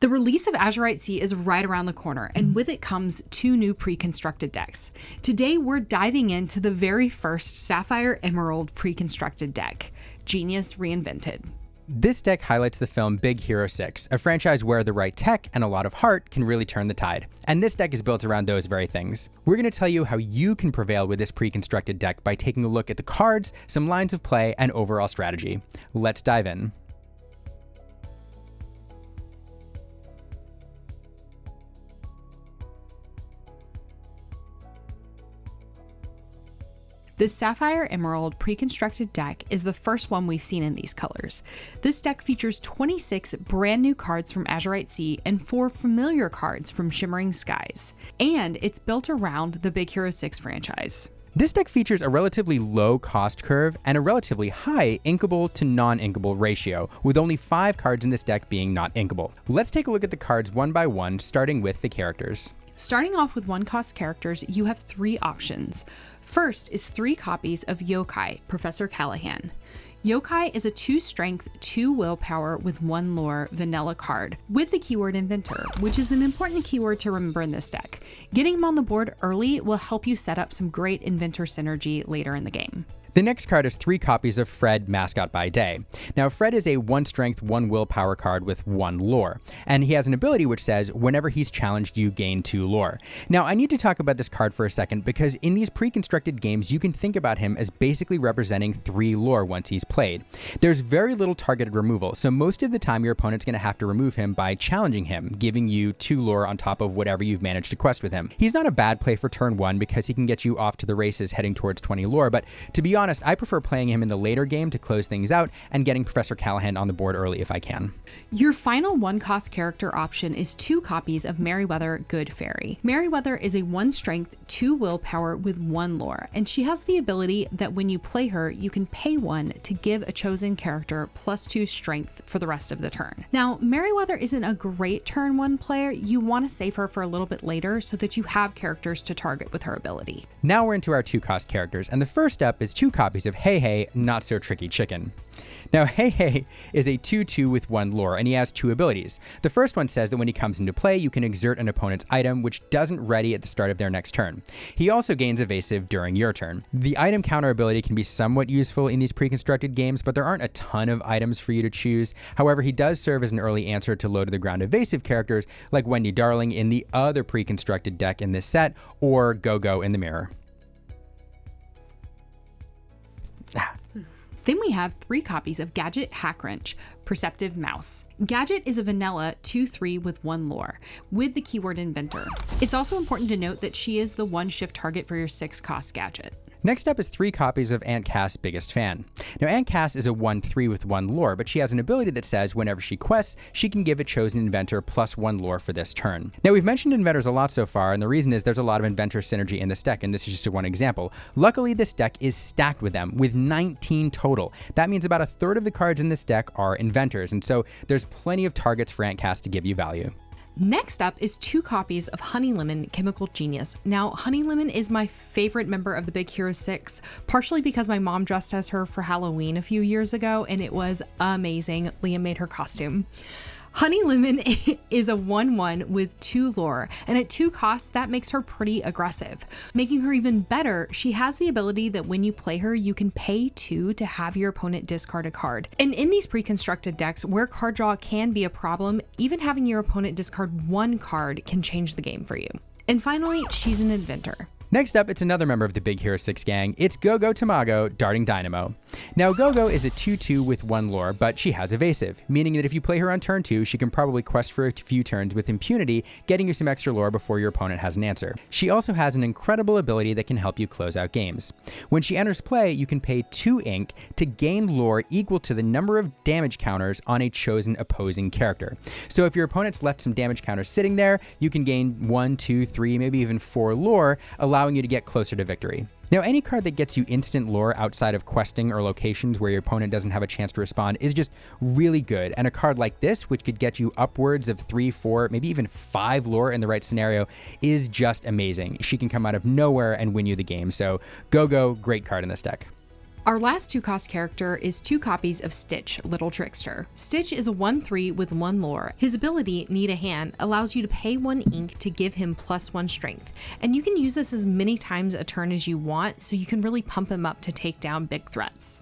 The release of Azurite Sea is right around the corner, and with it comes 2 new pre-constructed decks. Today, we're diving into the very first Sapphire Emerald pre-constructed deck, Genius Reinvented. This deck highlights the film Big Hero 6, a franchise where the right tech and a lot of heart can really turn the tide. And this deck is built around those very things. We're going to tell you how you can prevail with this pre-constructed deck by taking a look at the cards, some lines of play, and overall strategy. Let's dive in. The Sapphire Emerald pre-constructed deck is the first one we've seen in these colors. This deck features 26 brand new cards from Azurite Sea and 4 familiar cards from Shimmering Skies. And it's built around the Big Hero 6 franchise. This deck features a relatively low cost curve and a relatively high inkable to non-inkable ratio, with only 5 cards in this deck being not inkable. Let's take a look at the cards one by one, starting with the characters. Starting off with 1-cost characters, you have 3 options. First is 3 copies of Yokai, Professor Callahan. Yokai is a 2 strength, 2 willpower with 1 lore vanilla card with the keyword Inventor, which is an important keyword to remember in this deck. Getting him on the board early will help you set up some great Inventor synergy later in the game. The next card is 3 copies of Fred, Mascot by Day. Now, Fred is a 1 strength, 1 willpower card with 1 lore, and he has an ability which says, whenever he's challenged, you gain 2 lore. Now, I need to talk about this card for a second, because in these pre-constructed games, you can think about him as basically representing 3 lore once he's played. There's very little targeted removal, so most of the time your opponent's going to have to remove him by challenging him, giving you 2 lore on top of whatever you've managed to quest with him. He's not a bad play for turn 1 because he can get you off to the races heading towards 20 lore, but to be honest, I prefer playing him in the later game to close things out and getting Professor Callahan on the board early if I can. Your final 1-cost character option is 2 copies of Merryweather Good Fairy. Merryweather is a 1 strength, 2 willpower with 1 lore, and she has the ability that when you play her, you can pay 1 to give a chosen character plus 2 strength for the rest of the turn. Now, Merryweather isn't a great turn 1 player. You want to save her for a little bit later so that you have characters to target with her ability. Now we're into our 2-cost characters, and the first up is 2 copies of Hey Hey, Not So Tricky Chicken. Now, Hey Hey is a 2/2 with 1 lore, and he has 2 abilities. The first one says that when he comes into play, you can exert an opponent's item, which doesn't ready at the start of their next turn. He also gains evasive during your turn. The item counter ability can be somewhat useful in these pre-constructed games, but there aren't a ton of items for you to choose. However, he does serve as an early answer to low-to-the-ground evasive characters like Wendy Darling in the other pre-constructed deck in this set, or Go-Go in the mirror. Then we have 3 copies of Gadget Hackwrench, Perceptive Mouse. Gadget is a vanilla 2/3 with 1 lore, with the keyword Inventor. It's also important to note that she is the 1 shift target for your 6-cost Gadget. Next up is 3 copies of Aunt Cass' Biggest Fan. Now, Aunt Cass is a 1/3 with 1 lore, but she has an ability that says whenever she quests, she can give a chosen inventor plus 1 lore for this turn. Now, we've mentioned inventors a lot so far, and the reason is there's a lot of inventor synergy in this deck, and this is just one example. Luckily, this deck is stacked with them, with 19 total. That means about a third of the cards in this deck are inventors, and so there's plenty of targets for Aunt Cass to give you value. Next up is 2 copies of Honey Lemon Chemical Genius. Now, Honey Lemon is my favorite member of the Big Hero 6, partially because my mom dressed as her for Halloween a few years ago, and it was amazing. Liam made her costume. Honey Lemon is a 1/1 with 2 lore, and at 2 costs, that makes her pretty aggressive. Making her even better, she has the ability that when you play her, you can pay 2 to have your opponent discard a card. And in these pre-constructed decks, where card draw can be a problem, even having your opponent discard 1 card can change the game for you. And finally, she's an inventor. Next up, it's another member of the Big Hero 6 gang. It's Go-Go Tamago, Darting Dynamo. Now, Go-Go is a 2/2 with 1 lore, but she has evasive, meaning that if you play her on turn 2, she can probably quest for a few turns with impunity, getting you some extra lore before your opponent has an answer. She also has an incredible ability that can help you close out games. When she enters play, you can pay 2 ink to gain lore equal to the number of damage counters on a chosen opposing character. So if your opponent's left some damage counters sitting there, you can gain 1, 2, 3, maybe even 4 lore, allowing you to get closer to victory. Now, any card that gets you instant lore outside of questing or locations where your opponent doesn't have a chance to respond is just really good. And a card like this, which could get you upwards of 3, 4, maybe even 5 lore in the right scenario, is just amazing. She can come out of nowhere and win you the game. So Go-Go, great card in this deck. Our last 2-cost character is 2 copies of Stitch, Little Trickster. Stitch is a 1/3 with 1 lore. His ability, Need a Hand, allows you to pay 1 ink to give him +1 strength, and you can use this as many times a turn as you want, so you can really pump him up to take down big threats.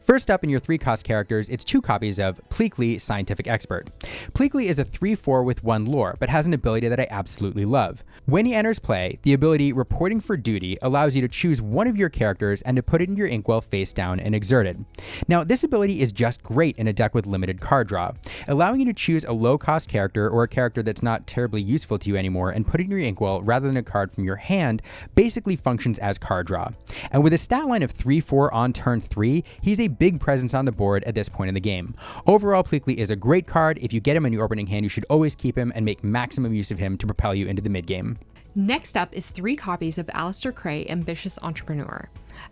First up in your 3-cost characters, it's 2 copies of Pleakley, Scientific Expert. Pleakley is a 3/4 with 1 lore, but has an ability that I absolutely love. When he enters play, the ability Reporting for Duty allows you to choose one of your characters and to put it in your inkwell face down and exerted. Now, this ability is just great in a deck with limited card draw, allowing you to choose a low-cost character or a character that's not terribly useful to you anymore and put it in your inkwell rather than a card from your hand basically functions as card draw. And with a stat line of 3/4 on turn 3, he's a big presence on the board at this point in the game. Overall, Pleakley is a great card. If you get him in your opening hand, you should always keep him and make maximum use of him to propel you into the mid-game. Next up is 3 copies of Alistair Cray, Ambitious Entrepreneur.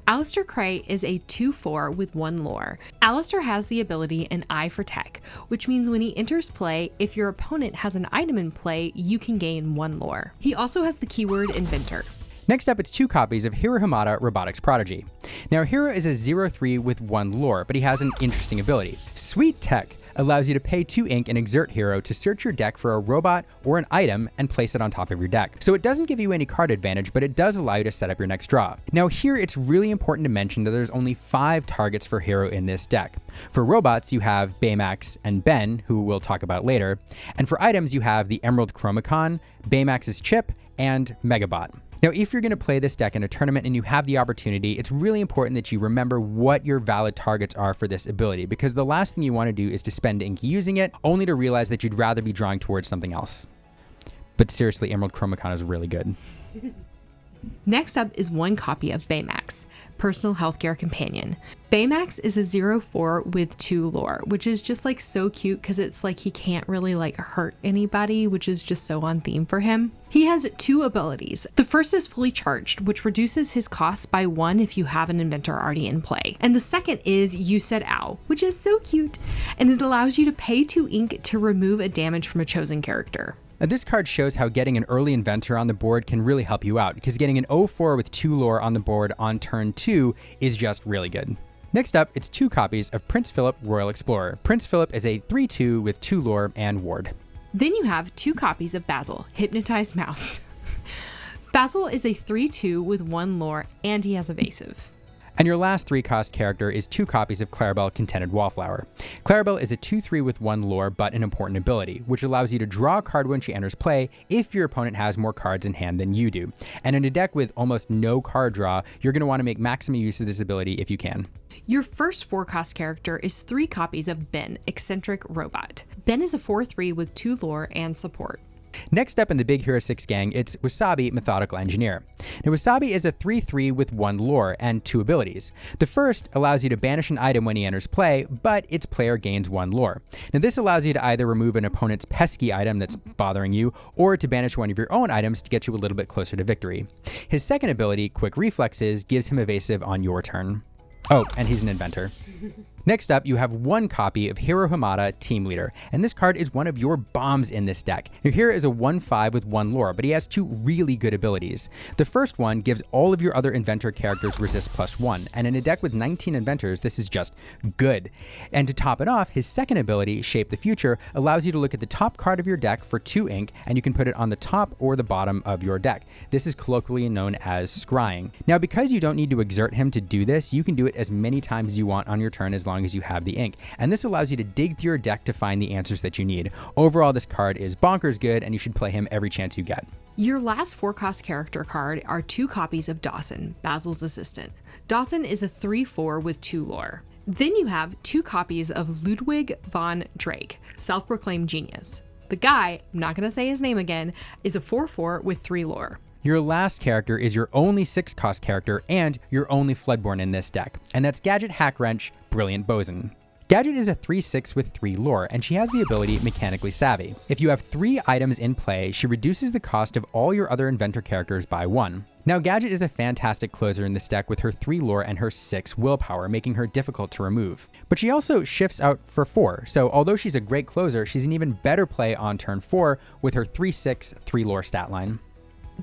Alistair Cray is a 2/4 with 1 lore. Alistair has the ability An Eye for Tech, which means when he enters play, if your opponent has an item in play, you can gain 1 lore. He also has the keyword Inventor. Next up, it's 2 copies of Hiro Hamada, Robotics Prodigy. Now, Hiro is a 0/3 with 1 lore, but he has an interesting ability. Sweet Tech allows you to pay 2 ink and exert Hiro to search your deck for a robot or an item and place it on top of your deck. So it doesn't give you any card advantage, but it does allow you to set up your next draw. Now here, it's really important to mention that there's only 5 targets for Hiro in this deck. For robots, you have Baymax and Ben, who we'll talk about later. And for items, you have the Emerald Chromicon, Baymax's Chip, and Megabot. Now, if you're going to play this deck in a tournament and you have the opportunity, it's really important that you remember what your valid targets are for this ability, because the last thing you want to do is to spend ink using it, only to realize that you'd rather be drawing towards something else. But seriously, Emerald Chromicon is really good. Next up is 1 copy of Baymax, Personal Healthcare Companion. Baymax is a 0/4 with 2 lore, which is just like so cute because it's like he can't really like hurt anybody, which is just so on theme for him. He has 2 abilities. The first is Fully Charged, which reduces his costs by 1 if you have an inventor already in play. And the second is You Said Ow, which is so cute, and it allows you to pay 2 ink to remove a damage from a chosen character. Now, this card shows how getting an early inventor on the board can really help you out, because getting an 0/4 with 2 lore on the board on turn 2 is just really good. Next up, it's 2 copies of Prince Philip, Royal Explorer. Prince Philip is a 3/2 with 2 lore and ward. Then you have 2 copies of Basil, Hypnotized Mouse. Basil is a 3/2 with 1 lore, and he has Evasive. And your last 3-cost character is 2 copies of Clarabelle, Contented Wallflower. Clarabelle is a 2/3 with 1 lore, but an important ability, which allows you to draw a card when she enters play if your opponent has more cards in hand than you do. And in a deck with almost no card draw, you're going to want to make maximum use of this ability if you can. Your first 4-cost character is 3 copies of Ben, Eccentric Robot. Ben is a 4/3 with 2 lore and support. Next up in the Big Hero 6 gang, it's Wasabi, Methodical Engineer. Now, Wasabi is a 3/3 with 1 lore and 2 abilities. The first allows you to banish an item when he enters play, but its player gains 1 lore. Now, this allows you to either remove an opponent's pesky item that's bothering you, or to banish one of your own items to get you a little bit closer to victory. His second ability, Quick Reflexes, gives him evasive on your turn. Oh, and he's an inventor. Next up, you have 1 copy of Hiro Hamada, Team Leader, and this card is one of your bombs in this deck. Now, Hiro is a 1/5 with 1 lore, but he has 2 really good abilities. The first one gives all of your other inventor characters resist +1, and in a deck with 19 inventors, this is just good. And to top it off, his second ability, Shape the Future, allows you to look at the top card of your deck for 2 ink, and you can put it on the top or the bottom of your deck. This is colloquially known as scrying. Now, because you don't need to exert him to do this, you can do it as many times as you want on your turn as long as you have the ink, and this allows you to dig through your deck to find the answers that you need. Overall, this card is bonkers good, and you should play him every chance you get. Your last 4-cost character card are 2 copies of Dawson, Basil's assistant. Dawson is a 3/4 with 2 lore. Then you have 2 copies of Ludwig von Drake, self-proclaimed genius. The guy, I'm not going to say his name again, is a 4/4 with 3 lore. Your last character is your only 6-cost character and your only Floodborn in this deck, and that's Gadget Hackwrench, Brilliant Bosun. Gadget is a 3/6 with 3 lore, and she has the ability Mechanically Savvy. If you have 3 items in play, she reduces the cost of all your other inventor characters by 1. Now, Gadget is a fantastic closer in this deck with her 3 lore and her 6 willpower, making her difficult to remove. But she also shifts out for 4, so although she's a great closer, she's an even better play on turn 4 with her 3/6, 3 lore stat line.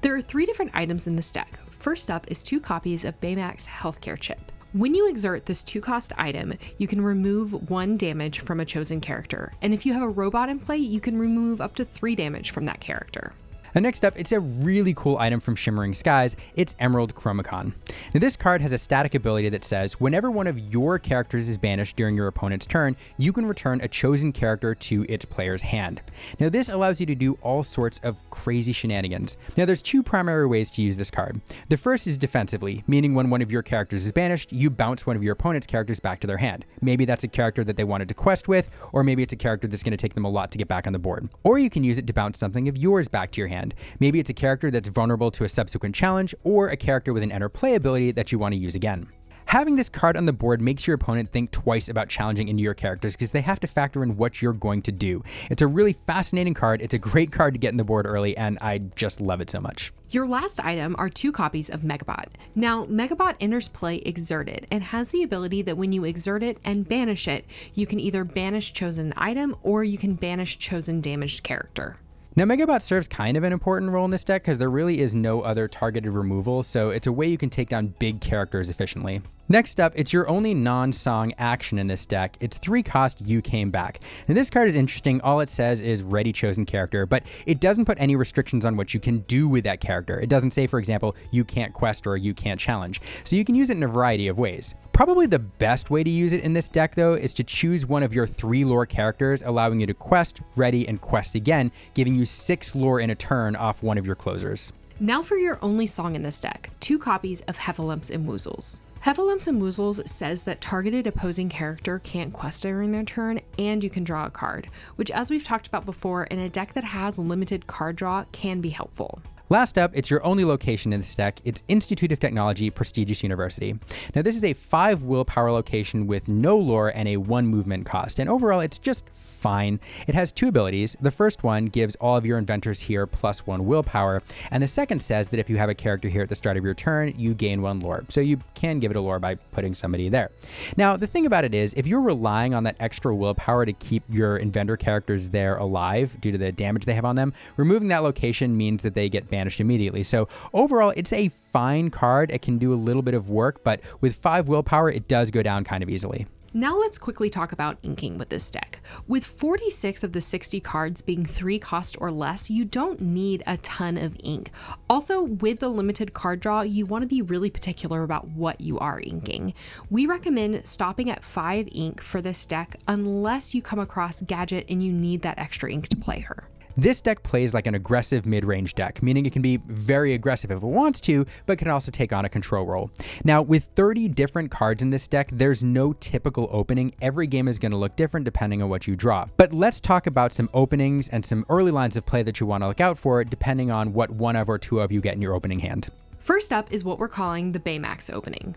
There are 3 different items in this deck. First up is 2 copies of Baymax Healthcare Chip. When you exert this 2-cost item, you can remove 1 damage from a chosen character, and if you have a robot in play, you can remove up to 3 damage from that character. And next up, it's a really cool item from Shimmering Skies. It's Emerald Chromacon. Now, this card has a static ability that says whenever one of your characters is banished during your opponent's turn, you can return a chosen character to its player's hand. Now, this allows you to do all sorts of crazy shenanigans. Now, there's 2 primary ways to use this card. The first is defensively, meaning when one of your characters is banished, you bounce one of your opponent's characters back to their hand. Maybe that's a character that they wanted to quest with, or maybe it's a character that's going to take them a lot to get back on the board. Or you can use it to bounce something of yours back to your hand. Maybe it's a character that's vulnerable to a subsequent challenge, or a character with an enter play ability that you want to use again. Having this card on the board makes your opponent think twice about challenging into your characters because they have to factor in what you're going to do. It's a really fascinating card. It's a great card to get in the board early, and I just love it so much. Your last item are 2 copies of Megabot. Now, Megabot enters play exerted and has the ability that when you exert it and banish it, you can either banish chosen item or you can banish chosen damaged character. Now, Megabot serves kind of an important role in this deck because there really is no other targeted removal, so it's a way you can take down big characters efficiently. Next up, it's your only non-song action in this deck. It's 3-cost You Came Back. Now, this card is interesting. All it says is ready chosen character, but it doesn't put any restrictions on what you can do with that character. It doesn't say, for example, you can't quest or you can't challenge. So you can use it in a variety of ways. Probably the best way to use it in this deck, though, is to choose one of your 3 lore characters, allowing you to quest, ready, and quest again, giving you 6 lore in a turn off one of your closers. Now for your only song in this deck, 2 copies of Heffalumps and Woozles. Heffalumps and Woozles says that targeted opposing character can't quest during their turn, and you can draw a card, which, as we've talked about before, in a deck that has limited card draw can be helpful. Last up, it's your only location in this deck. It's Institute of Technology, Prestigious University. Now, this is a 5 willpower location with no lore and a 1 movement cost, and overall, it's just fine. It has 2 abilities. The first one gives all of your inventors here +1 willpower, and the second says that if you have a character here at the start of your turn, you gain 1 lore. So you can give it a lore by putting somebody there. Now, the thing about it is, if you're relying on that extra willpower to keep your inventor characters there alive due to the damage they have on them, removing that location means that they get banished immediately. So overall, it's a fine card. It can do a little bit of work, but with 5 willpower, it does go down kind of easily. Now let's quickly talk about inking with this deck. With 46 of the 60 cards being 3 cost or less, you don't need a ton of ink. Also, with the limited card draw, you want to be really particular about what you are inking. We recommend stopping at 5 ink for this deck unless you come across Gadget and you need that extra ink to play her. This deck plays like an aggressive mid-range deck, meaning it can be very aggressive if it wants to, but can also take on a control role. Now, with 30 different cards in this deck, there's no typical opening. Every game is going to look different depending on what you draw. But let's talk about some openings and some early lines of play that you want to look out for, depending on what 1 of or 2 of you get in your opening hand. First up is what we're calling the Baymax opening.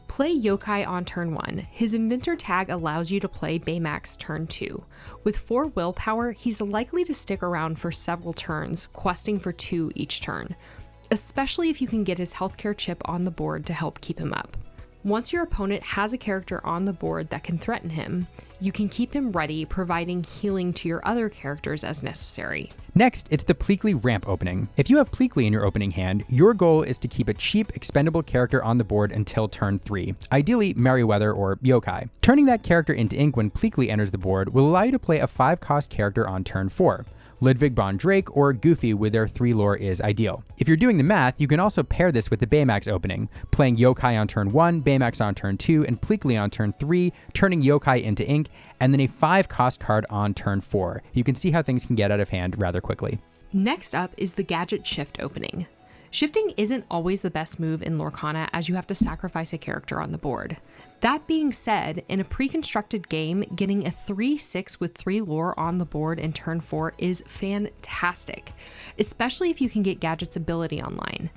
Play Yokai on turn 1. His inventor tag allows you to play Baymax turn 2. With 4 willpower, he's likely to stick around for several turns, questing for 2 each turn, especially if you can get his healthcare chip on the board to help keep him up. Once your opponent has a character on the board that can threaten him, you can keep him ready, providing healing to your other characters as necessary. Next, it's the Pleakley ramp opening. If you have Pleakley in your opening hand, your goal is to keep a cheap, expendable character on the board until turn 3, ideally Merryweather or Yokai. Turning that character into ink when Pleakley enters the board will allow you to play a 5-cost character on turn 4. Ludwig von Drake or Goofy with their 3 lore is ideal. If you're doing the math, you can also pair this with the Baymax opening, playing Yokai on turn 1, Baymax on turn 2, and Pleakley on turn 3, turning Yokai into ink, and then a 5-cost card on turn 4. You can see how things can get out of hand rather quickly. Next up is the Gadget Shift opening. Shifting isn't always the best move in Lorcana, as you have to sacrifice a character on the board. That being said, in a pre-constructed game, getting a 3/6 with 3 lore on the board in turn 4 is fantastic, especially if you can get Gadget's ability online.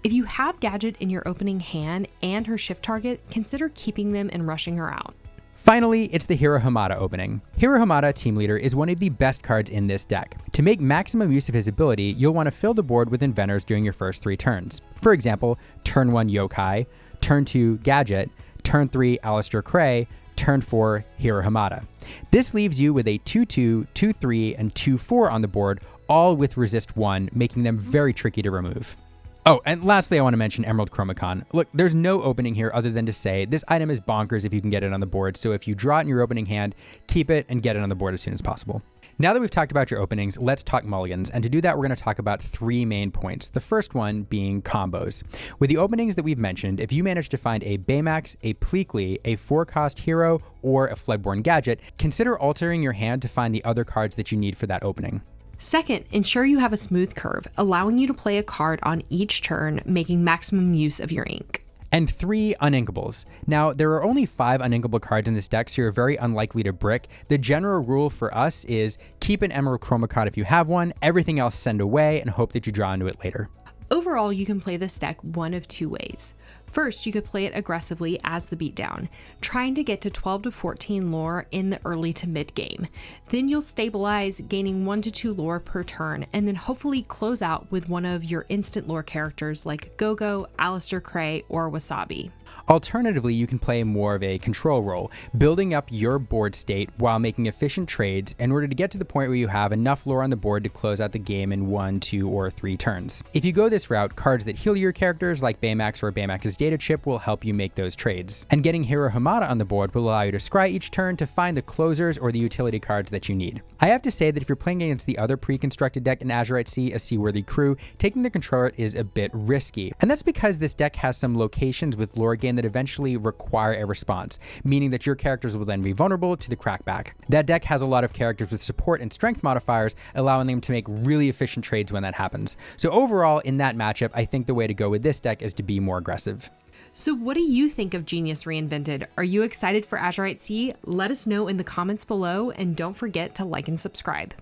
If you have Gadget in your opening hand and her shift target, consider keeping them and rushing her out. Finally, it's the Hiro Hamada opening. Hiro Hamada, Team Leader, is one of the best cards in this deck. To make maximum use of his ability, you'll want to fill the board with inventors during your first 3 turns. For example, turn 1 Yokai, turn 2 Gadget, turn 3 Alistair Cray, turn 4 Hiro Hamada. This leaves you with a 2/2, 2/3, and 2/4 on the board, all with resist 1, making them very tricky to remove. Oh, and lastly, I want to mention Emerald Chromacon. Look, there's no opening here other than to say this item is bonkers if you can get it on the board, so if you draw it in your opening hand, keep it and get it on the board as soon as possible. Now that we've talked about your openings, let's talk mulligans. And to do that, we're going to talk about 3 main points. The first one being combos. With the openings that we've mentioned, if you manage to find a Baymax, a Pleakley, a 4-cost hero, or a Floodborn gadget, consider altering your hand to find the other cards that you need for that opening. Second, ensure you have a smooth curve, allowing you to play a card on each turn, making maximum use of your ink. And 3 uninkables. Now, there are only 5 uninkable cards in this deck, so you're very unlikely to brick. The general rule for us is keep an Emerald Chromacon if you have one, everything else send away, and hope that you draw into it later. Overall, you can play this deck one of 2 ways. First, you could play it aggressively as the beatdown, trying to get to 12 to 14 lore in the early to mid game. Then you'll stabilize, gaining 1 to 2 lore per turn, and then hopefully close out with one of your instant lore characters like Go-Go, Aleister Cray, or Wasabi. Alternatively, you can play more of a control role, building up your board state while making efficient trades in order to get to the point where you have enough lore on the board to close out the game in 1, 2, or 3 turns. If you go this route, cards that heal your characters like Baymax or Baymax's data chip will help you make those trades. And getting Hero Hamada on the board will allow you to scry each turn to find the closers or the utility cards that you need. I have to say that if you're playing against the other pre-constructed deck in Azurite Sea, a Seaworthy Crew, taking the controller is a bit risky. And that's because this deck has some locations with lore gain that eventually require a response, meaning that your characters will then be vulnerable to the crackback. That deck has a lot of characters with support and strength modifiers, allowing them to make really efficient trades when that happens. So overall, in that matchup, I think the way to go with this deck is to be more aggressive. So what do you think of Genius Reinvented? Are you excited for Azurite Sea? Let us know in the comments below, and don't forget to like and subscribe.